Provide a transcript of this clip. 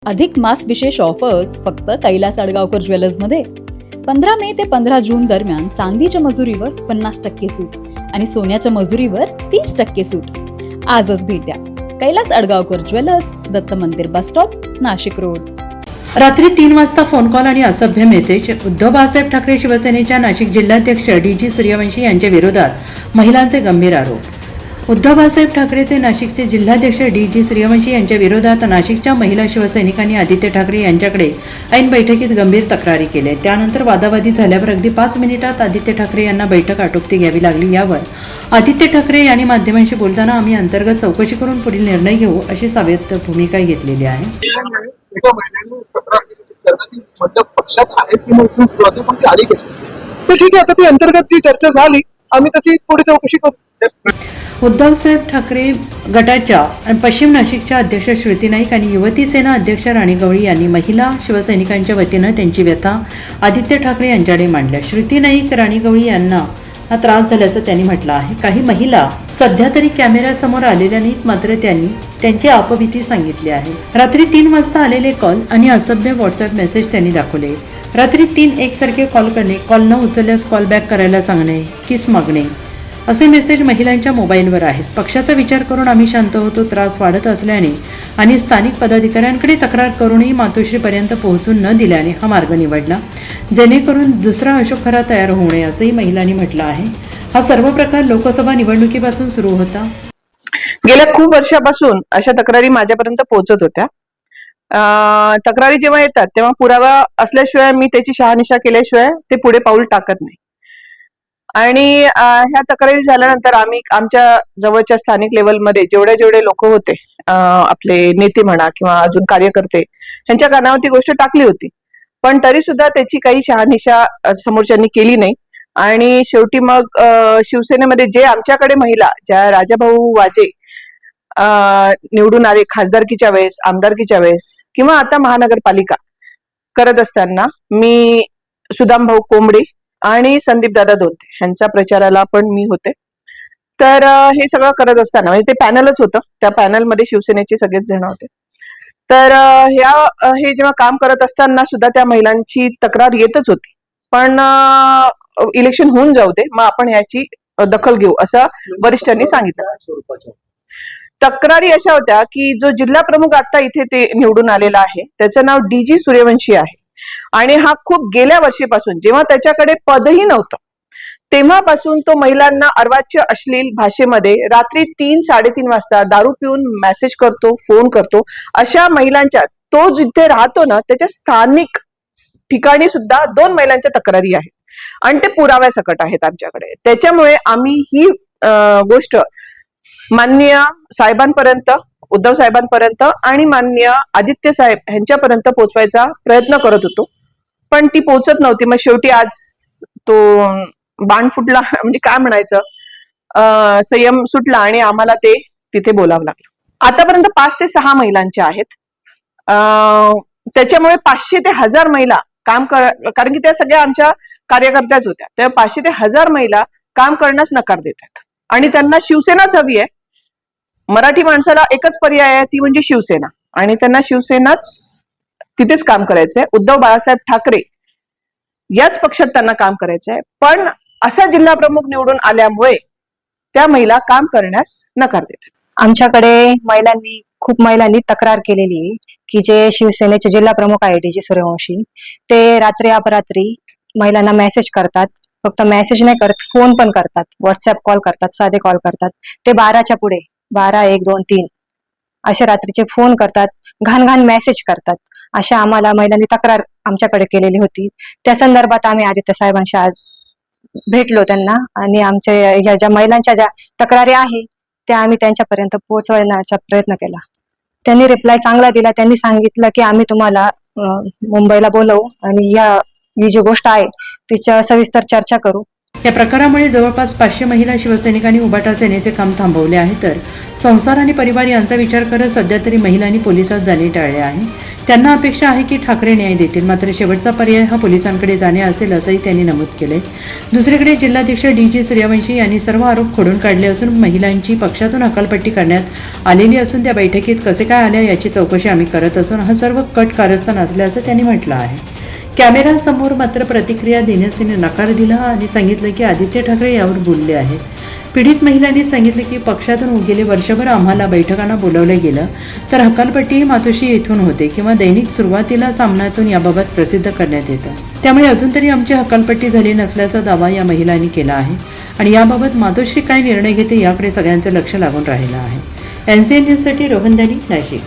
अधिक मास विशेष ऑफर्स फक्त कैलास अडगावकर ज्वेलर्समध्ये. 15 मे ते 15 जून दरम्यान चांदीच्या मजुरीवर 50% सूट आणि सोन्याच्या मजुरीवर 30% सूट. आजच भेट द्या कैलास अडगावकर ज्वेलर्स, दत्त मंदिर बस स्टॉप, नाशिक रोड. रात्री 3 वाजता फोन कॉल आणि असभ्य मेसेज. उद्धव बाळासाहेब ठाकरे शिवसेनेच्या नाशिक जिल्हाध्यक्ष डी.जी. सूर्यवंशी यांच्या विरोधात महिलांचे गंभीर आरोप. उद्धव बाळासाहेब ठाकरेचे नाशिकचे जिल्हाध्यक्ष डी.जी. सूर्यवंशी यांच्या विरोधात नाशिकच्या महिला शिवसैनिकांनी आदित्य ठाकरे यांच्याकडे ऐन बैठकीत गंभीर तक्रारी केल्या. त्यानंतर वादावादी झाल्यावर अगदी 5 मिनिटात आदित्य ठाकरे यांना बैठक आटोपती घ्यावी लागली. यावर आदित्य ठाकरे यांनी माध्यमांशी बोलताना आम्ही अंतर्गत चौकशी करून पुढील निर्णय घेऊ अशी सावध भूमिका घेतलेली आहे. पक्षात आहे ती मोठी सुरुवात पण ती आली कशी तर ठीक आहे. आता ती अंतर्गत जी चर्चा झाली आम्ही त्याची पुढे चौकशी करू. उद्धवसाहेब ठाकरे गटाच्या पश्चिम नाशिकच्या अध्यक्ष श्रुती नाईक आणि युवती सेना अध्यक्ष राणी गवळी यांनी महिला शिवसैनिकांच्या वतीनं त्यांची व्यथा आदित्य ठाकरे यांच्याकडे मांडल्या. श्रुती नाईक, राणी गवळी यांना हा त्रास झाल्याचं त्यांनी म्हटलं आहे. काही महिला सध्या तरी कॅमेऱ्यासमोर आलेल्या नाहीत, मात्र त्यांनी त्यांची अपभीती सांगितली आहे. रात्री 3 वाजता आलेले कॉल आणि असभ्य व्हॉट्सअप मेसेज त्यांनी दाखवले. रात्री 3 एकसारखे कॉल करणे, कॉल न उचलल्यास कॉल बॅक करायला सांगणे, किस मागणे असे मेसेज महिलांच्या मोबाईलवर आहेत. पक्षाचा विचार करून आम्ही शांत होतो. त्रास वाढत असल्याने आणि स्थानिक पदाधिकाऱ्यांकडे तक्रार करूनही मातोश्रीपर्यंत पोहोचून न दिल्याने हा मार्ग निवडला, जेणेकरून दुसरा अशोक खरा तयार होऊ नये असंही महिलांनी म्हटलं आहे. हा सर्व प्रकार लोकसभा निवडणुकीपासून सुरू होता. गेल्या खूप वर्षापासून अशा तक्रारी माझ्यापर्यंत पोहोचत होत्या. तक्रारी जेव्हा येतात तेव्हा पुरावा असल्याशिवाय मी त्याची शहानिशा केल्याशिवाय ते पुढे पाऊल टाकत नाही. आणि ह्या तक्रारी झाल्यानंतर आम्ही आमच्या जवळच्या स्थानिक लेवलमध्ये जेवढे लोक होते, आपले नेते म्हणा किंवा अजून कार्यकर्ते, यांच्या कानावरती गोष्ट टाकली होती. पण तरी सुद्धा त्याची काही शहानिशा समोरच्यांनी केली नाही. आणि शेवटी मग शिवसेनेमध्ये जे आमच्याकडे महिला, ज्या राजाभाऊ वाजे निवडून आले खासदारकीच्या वेळेस, आमदारकीच्या वेळेस किंवा आता महानगरपालिका करत असताना, मी सुदाम भाऊ कोंबडे आणि संदीप दादा दोनते ह्यांचा प्रचाराला पण मी होते. तर हे सगळं करत असताना म्हणजे ते पॅनलच होतं, त्या पॅनलमध्ये शिवसेनेचे सगळेच जण होते. तर हे जेव्हा काम करत असताना सुद्धा त्या महिलांची तक्रार येतच होती. पण इलेक्शन होऊन जाऊ दे, मग आपण याची दखल घेऊ असं वरिष्ठांनी सांगितलं. तक्रारी अशा होत्या की जो जिल्हा प्रमुख आता इथे ते निवडून आलेला आहे त्याचं नाव डी.जी. सूर्यवंशी आहे. आणि हा खूप गेल्या वर्षीपासून, जेव्हा त्याच्याकडे पदही नव्हतं तेव्हापासून तो महिलांना अर्वाच्य अश्लील भाषेमध्ये रात्री 3-3:30 वाजता दारू पिऊन मेसेज करतो, फोन करतो. अशा महिलांच्या, तो जिथे राहतो ना त्याच्या स्थानिक ठिकाणी सुद्धा 2 महिलांच्या तक्रारी आहेत आणि ते पुराव्या सकट आहेत आमच्याकडे. त्याच्यामुळे आम्ही ही गोष्ट माननीय साहेबांपर्यंत, उद्धव साहेबांपर्यंत आणि माननीय आदित्य साहेब यांच्यापर्यंत पोहोचवायचा प्रयत्न करत होतो, पण ती पोहोचत नव्हती. मग शेवटी आज तो बाण फुटला, म्हणजे काय म्हणायचं, संयम सुटला आणि आम्हाला ते तिथे बोलावं लागलं. आतापर्यंत 5 ते 6 महिलांच्या आहेत. त्याच्यामुळे 500 ते 1000 महिला काम कारण की त्या सगळ्या आमच्या कार्यकर्त्याच होत्या. तेव्हा 500 ते 1000 महिला काम करण्यास नकार देत आहेत आणि त्यांना शिवसेनाच हवी आहे. मराठी माणसाला एकच पर्याय आहे, ती म्हणजे शिवसेना, आणि त्यांना शिवसेनाच तिथेच काम करायचंय. उद्धव बाळासाहेब ठाकरे याच पक्षात त्यांना काम करायचंय. पण असा जिल्हा प्रमुख निवडून आल्यामुळे त्या महिला काम करण्यास नकार देतात. आमच्याकडे खूप महिलांनी तक्रार केलेली आहे की जे शिवसेनेचे जिल्हा प्रमुख आहे डी.जी. सूर्यवंशी, ते रात्री अपरात्री महिलांना मेसेज करतात. फक्त मेसेज नाही करत, फोन पण करतात, व्हॉट्सअप कॉल करतात, साधे कॉल करतात. ते 12च्या पुढे 12, 1, 2, 3 असे रात्रीचे फोन करतात, घाण मेसेज करतात. अशा आम्हाला महिलांनी तक्रार आमच्याकडे केलेली होती. त्या संदर्भात आम्ही आदित्य साहेबांशी आज भेटलो त्यांना, आणि आमच्या ह्या ज्या महिलांच्या ज्या तक्रारी आहे त्या आम्ही त्यांच्यापर्यंत पोहोचवण्याचा प्रयत्न केला. त्यांनी रिप्लाय चांगला दिला. त्यांनी सांगितलं की आम्ही तुम्हाला मुंबईला बोलवू आणि ही जी गोष्ट आहे तिच्या सविस्तर चर्चा करू. या प्रकारामुळे जवळपास 500 महिला शिवसैनिकांनी उबाटा सेनेचे काम थांबवले आहे, तर संसार आणि परिवार यांचा विचार करत सध्या तरी महिलांनी पोलिसात जाणे टाळले आहे. त्यांना अपेक्षा आहे की ठाकरे न्याय देतील, मात्र शेवटचा पर्याय हा पोलिसांकडे जाणे असेल असंही त्यांनी नमूद केले. दुसरीकडे जिल्हाध्यक्ष DG सूर्यवंशी यांनी सर्व आरोप खोडून काढले असून महिलांची पक्षातून हकालपट्टी करण्यात आलेली असून त्या बैठकीत कसे काय आल्या याची चौकशी आम्ही करत असून हा सर्व कट कारस्थान असल्याचं त्यांनी म्हटलं आहे. कॅमेऱ्यासमोर मात्र प्रतिक्रिया देण्यास तिने नकार दिला आणि सांगितलं की आदित्य ठाकरे यावर बोलले आहेत. पीडित महिलांनी सांगितले की पक्षातून गेले वर्षभर आम्हाला बैठकांना बोलवलं गेलं तर हकालपट्टी मातोश्री येथून होते किंवा दैनिक सुरुवातीला सामनातून याबाबत प्रसिद्ध करण्यात येतं. त्यामुळे अजून तरी आमची हकालपट्टी झाली नसल्याचा दावा या महिलांनी केला आहे आणि याबाबत मातोश्री काय निर्णय घेते याकडे सगळ्यांचं लक्ष लागून राहिलं आहे. NCN न्यूजसाठी रोहन दानी, नाशिक.